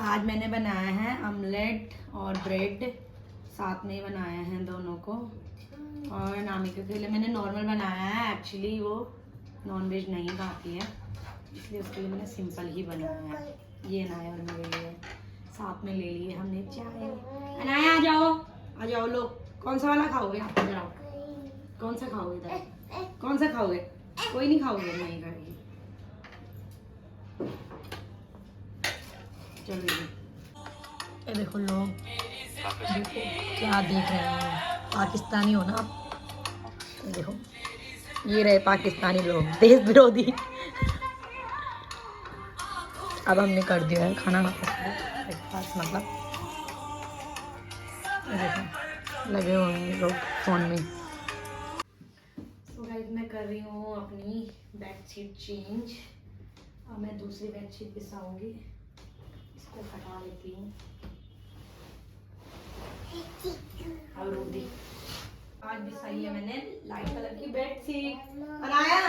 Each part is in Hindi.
आज मैंने बनाया है ऑमलेट और ब्रेड, साथ में बनाया है दोनों को। और नामिका के लिए मैंने नॉर्मल बनाया है, एक्चुअली वो नॉनवेज नहीं खाती है, इसलिए उसके लिए मैंने सिंपल ही बनाया है। ये अनाया और मेरे लिए साथ में ले लिए हमने चाय। अनाया आ जाओ लोग। कौन सा वाला खाओगे आप? इधर आओ। कौन सा खाओगे? इधर कौन सा खाओगे? कोई नहीं खाओगे? नहीं खाएगी। चलो ये देखो लोग, देखो क्या देख रहे हैं, पाकिस्तानी हो ना आप। देखो ये रहे पाकिस्तानी लोग, देश विरोधी। अब हमने कर दिया है खाना ब्रेकफास्ट, मतलब देखो लगे हुए हैं लोग फोन में। सो गाइस मैं कर रही हूँ अपनी बेडशीट चेंज। अब मैं दूसरी बेडशीट बिछाऊंगी, इसको हटा लेती हूँ। अब रोदी आज बिछाई है मैंने लाइट कलर की बेडशीट। अनाया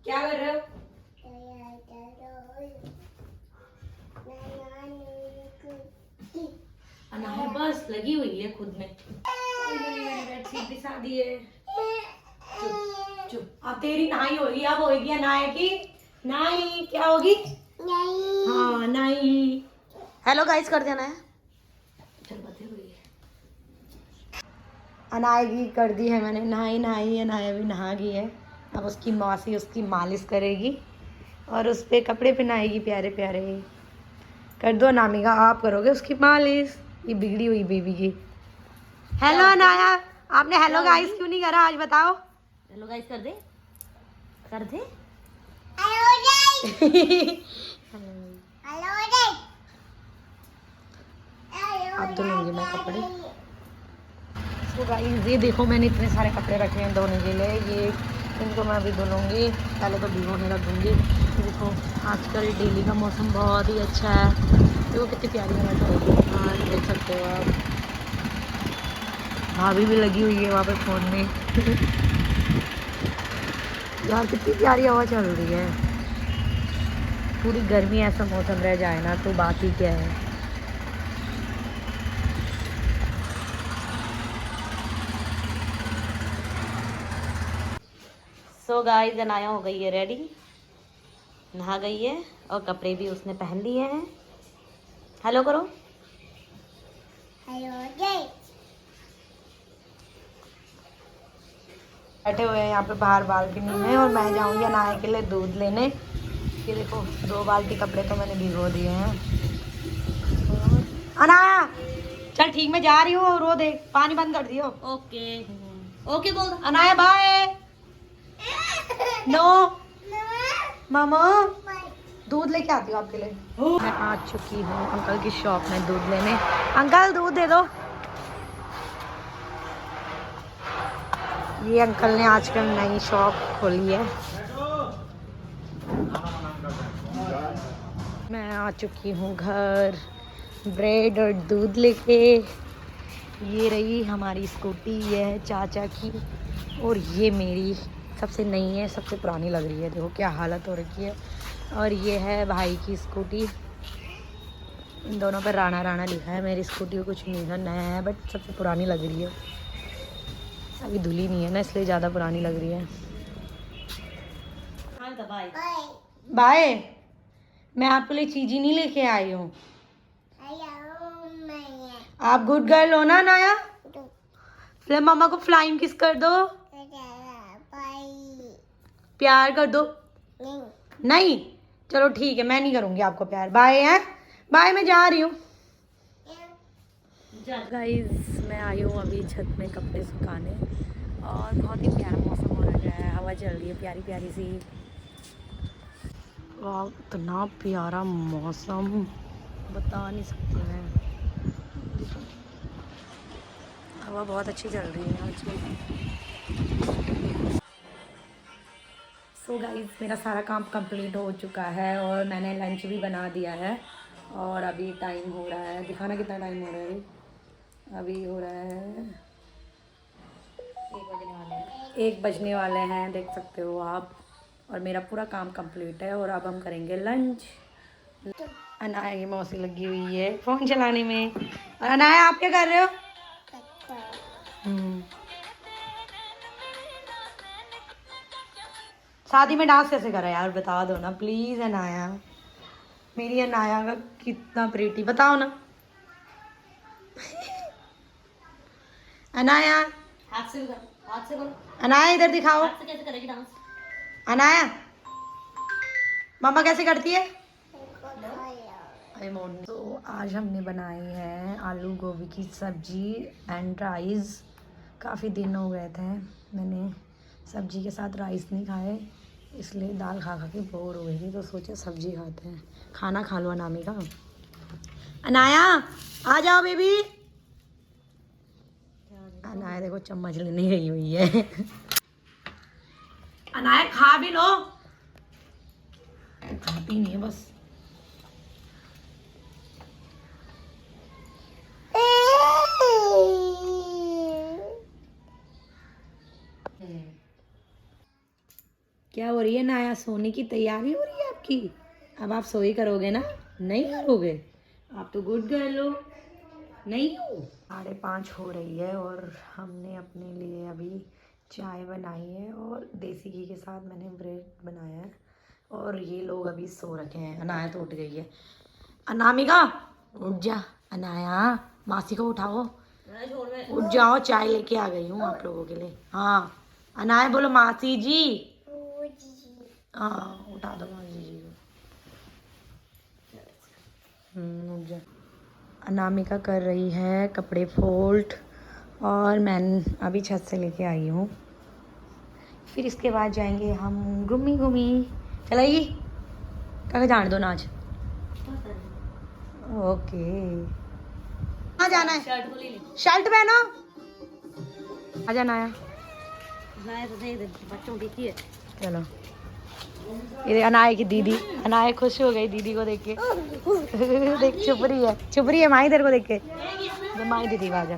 क्या कर रहे हो? अनाया बस लगी हुई है खुद में। मैंने बेडशीट बिछा दी है। चुप चुप। अब तेरी नहाई होगी, अब होगी अनाया की नहीं। क्या होगी? नहीं। हाँ नहीं। हेलो गाइस कर देना है। चल बते हुई है। अनाया की कर दी है मैंने नहाई। अनाया भी नहा गई है। अब उसकी मौसी उसकी मालिश करेगी और उस पे कपड़े पहनाएगी प्यारे प्यारे। कर दो नामिका, आप करोगे उसकी मालिश, ये बिगड़ी हुई बेबी की। हेलो अनाया, आपने हेलो गाइस क्यों नहीं करा आज बताओ? हेलो गाइस कर दे, कर दे। अब धुलूंगी मैं कपड़े। तो गाइस ये देखो मैंने इतने सारे कपड़े रखे हैं धोने के लिए, ये इनको मैं अभी धुलूंगी। पहले तो भिगोने रख दूँगी। देखो आजकल डेली का मौसम बहुत ही अच्छा है। देखो कितनी प्यारी हवा चल रही है, हाँ देख सकते हो आप। भाभी भी लगी हुई है वहाँ पे फ़ोन में। यार कितनी प्यारी हवा चल रही है। पूरी गर्मी ऐसा मौसम रह जाए ना तो बात ही क्या है। सो गाइस अनाया हो गई है रेडी, नहा गई है और कपड़े भी उसने पहन लिए हैं। हेलो करो। हेलो बैठे हुए हैं यहाँ पे बाहर बालकनी में और मैं जाऊँगी अनाया के लिए दूध लेने। ये देखो 2 बाल्टी कपड़े तो मैंने भिगो दिए हैं। अनाया चल ठीक, मैं जा रही हूँ, रो दे, पानी बंद कर दियो। ओके ओके बोल। अनाया बाय। नो मामा दूध लेके आती हूँ आपके लिए। मैं आ चुकी हूँ अंकल की शॉप में दूध लेने। अंकल दूध दे दो। ये अंकल ने आजकल नई शॉप खोली है। मैं आ चुकी हूँ घर, ब्रेड और दूध लेके। ये रही हमारी स्कूटी, ये है चाचा की और ये मेरी सबसे नई है, सबसे पुरानी लग रही है। देखो क्या हालत हो रखी है। और ये है भाई की स्कूटी, इन दोनों पर राणा राणा लिखा है। मेरी स्कूटी को कुछ नहीं है, नया है बट सबसे पुरानी लग रही है। अभी धुली नहीं है ना इसलिए ज़्यादा पुरानी लग रही है। Bye bye. मैं आपके लिए चीज़ ही नहीं लेके आई हूँ। आप गुड गर्ल हो ना नाया? फिर मम्मा को फ्लाइंग किस कर दो, प्यार कर दो। नहीं चलो ठीक है, मैं नहीं करूँगी आपको प्यार। बाय है, बाय, मैं जा रही हूँ। गाइस मैं आई हूँ अभी छत में कपड़े सुखाने और बहुत ही प्यारा मौसम हो रहा है, हवा चल रही है प्यारी प्यारी सी। वाह इतना प्यारा मौसम बता नहीं सकती मैं। हवा बहुत अच्छी चल रही है आजकल। सो गाइस मेरा सारा काम कंप्लीट हो चुका है और मैंने लंच भी बना दिया है। और अभी टाइम हो रहा है, दिखाना कितना टाइम हो रहा है। अभी हो रहा है 1 बजने वाले हैं, देख सकते हो आप। और मेरा पूरा काम कंप्लीट है और अब हम करेंगे लंच। अनाया की मौसी लगी हुई है फोन चलाने में। और अनाया आप क्या कर रहे हो? शादी में डांस कैसे करा यार बता दो ना प्लीज अनाया। मेरी अनाया का कितना प्रीटी बताओ ना। अनाया हाथ से करो, हाथ से करो। अनाया इधर दिखाओ। हाथ से कैसे करेगी डांस? अनाया मम्मा कैसे करती है? तो आज हमने बनाई है आलू गोभी की सब्जी एंड राइस। काफ़ी दिन हो गए थे मैंने सब्जी के साथ राइस नहीं खाए, इसलिए दाल खा खा के बोर हो गई थी, तो सोचे सब्जी खाते हैं। खाना खा लो अनामिका। अनाया आ जाओ बेबी। अनाया देखो चम्मच लेने गई हुई है। अनाया खा भी लो। खाती नहीं है बस। क्या हो रही है नाया? सोने की तैयारी हो रही है आपकी? अब आप सोई करोगे ना? नहीं करोगे? आप तो गुड गर्ल हो। नहीं हो? 5:30 हो रही है और हमने अपने लिए अभी चाय बनाई है और देसी घी के साथ मैंने ब्रेड बनाया है। और ये लोग अभी सो रखे हैं। अनाया तो उठ गई है। अनामिका उठ जा। अनाया मासी को उठाओ। उठ जाओ, चाय लेके आ गई हूँ आप लोगों के लिए। हाँ अनाया बोलो मासी जी। हाँ उठा दो मासी जी को। उठ जा। अनामिका कर रही है कपड़े फोल्ड और मैं अभी छत से लेके आई हूँ। फिर इसके बाद जाएंगे हम घूमी। चलेगी कहाँ जाने दो नाच। ओके कहाँ जाना है? शर्ट को ले ले। शर्ट पहनो। आ जाना है। लाए तो दे दे बच्चों की है। चलो ये अनाया की दीदी। अनाया खुश हो गई दीदी को देख के। देख चुप रही है माही तेरे को देख के। तो माही दीदी आ जा।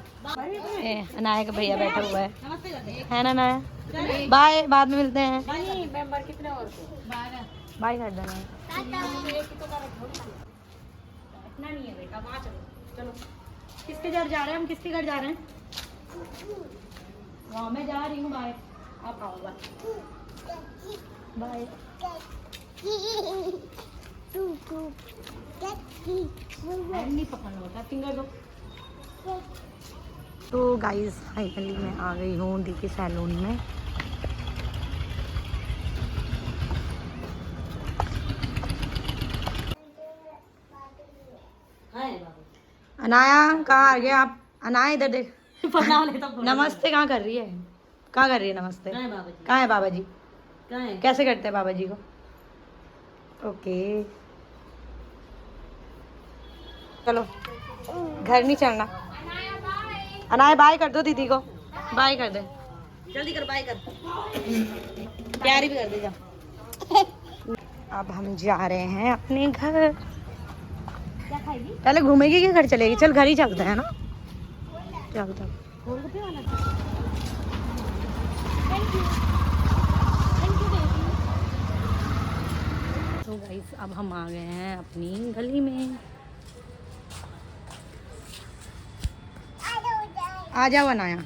अनाया का भैया बैठा हुआ है ना अनाया? बाय, बाद में मिलते हैं। बाय कर देना। इतना नहीं है बेटा, वहाँ चलो। चलो किसके घर जा रहे हैं हम? किसके घर जा रहे हैं? वहाँ मैं जा रही हूँ। बाय। आप आओ। बाय। नहीं पकड़ना होता, फिंगर दो। तो गाइस फाइनली मैं आ गई हूँ दी के सैलून में। अनाया कहाँ आ गए आप? अनाया इधर देख। नमस्ते कहाँ कर रही है? कहाँ कर रही है नमस्ते? कहाँ है बाबा जी? कैसे करते हैं बाबा जी को? ओके चलो घर नहीं चलना। अनाया बाय कर दो दीदी को। बाय कर दे जल्दी कर, बाय कर। प्यारी भी कर दे जा। अब हम जा रहे हैं अपने घर। क्या खाएगी? पहले घूमेगी कि घर चलेगी? चल घर ही चलते हैं ना। चलता गोलगप्पे वाला। तो गाइस अब हम आ गए हैं अपनी गली में। आ जाओ अनाया।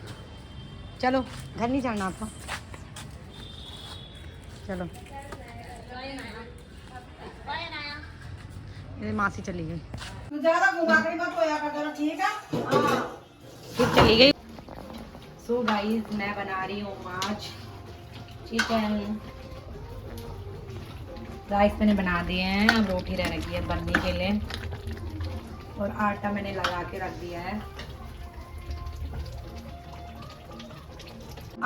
चलो घर नहीं चलना आपको। चलो ये मासी चली गई। ज़्यादा घुमा के मत होया कर जरा, ठीक है? हाँ फिर चली गई। सो गाइस मैं बना रही हूँ आज चिकन। राइस मैंने बना दिए हैं, अब रोटी रह रखी है बनने के लिए और आटा मैंने लगा के रख दिया है।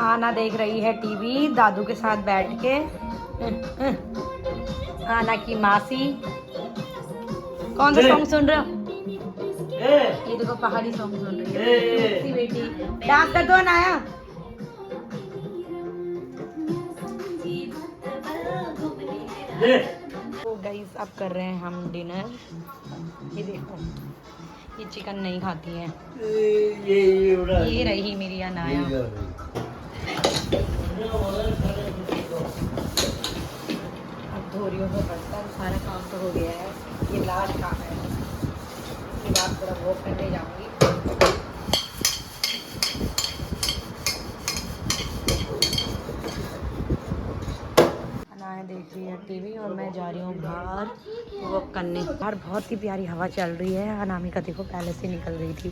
आना देख रही है टीवी दादू के साथ बैठ के। आना की मासी। कौन सा सॉन्ग सुन रहे हो? ये देखो पहाड़ी सॉन्ग सुन रही है बेटी। डांस कर दो अनाया। तो गाइस अब कर रहे हैं हम डिनर। ये देखो ये चिकन नहीं खाती है। ये रही मेरी अनाया। अब धो रही हूँ बर्तन, सारा काम तो हो गया है। ये लास्ट काम है, इसके बाद पूरा वॉक करने जाऊँगी। देख रही है टीवी और मैं जा रही हूँ बाहर वॉक करने। बाहर बहुत ही प्यारी हवा चल रही है। अनामिका देखो पहले से निकल रही थी।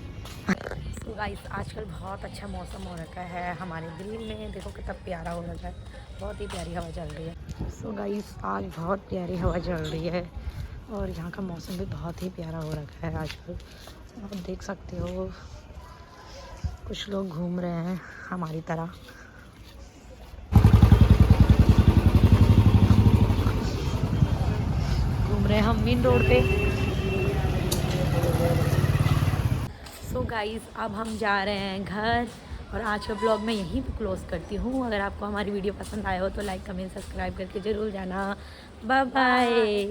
तो गाइस आजकल बहुत अच्छा मौसम हो रखा है हमारे दिल्ली में, देखो कितना प्यारा हो रखा है, बहुत ही प्यारी हवा चल रही है। सो गाइस आज बहुत प्यारी हवा चल रही है और यहाँ का मौसम भी बहुत ही प्यारा हो रखा है आजकल। आप देख सकते हो कुछ लोग घूम रहे हैं हमारी तरह। घूम रहे हैं हम मेन रोड पे। सो गाइस अब हम जा रहे हैं घर और आज का ब्लॉग मैं यहीं पे क्लोज़ करती हूँ। अगर आपको हमारी वीडियो पसंद आया हो तो लाइक कमेंट सब्सक्राइब करके ज़रूर जाना। Bye bye.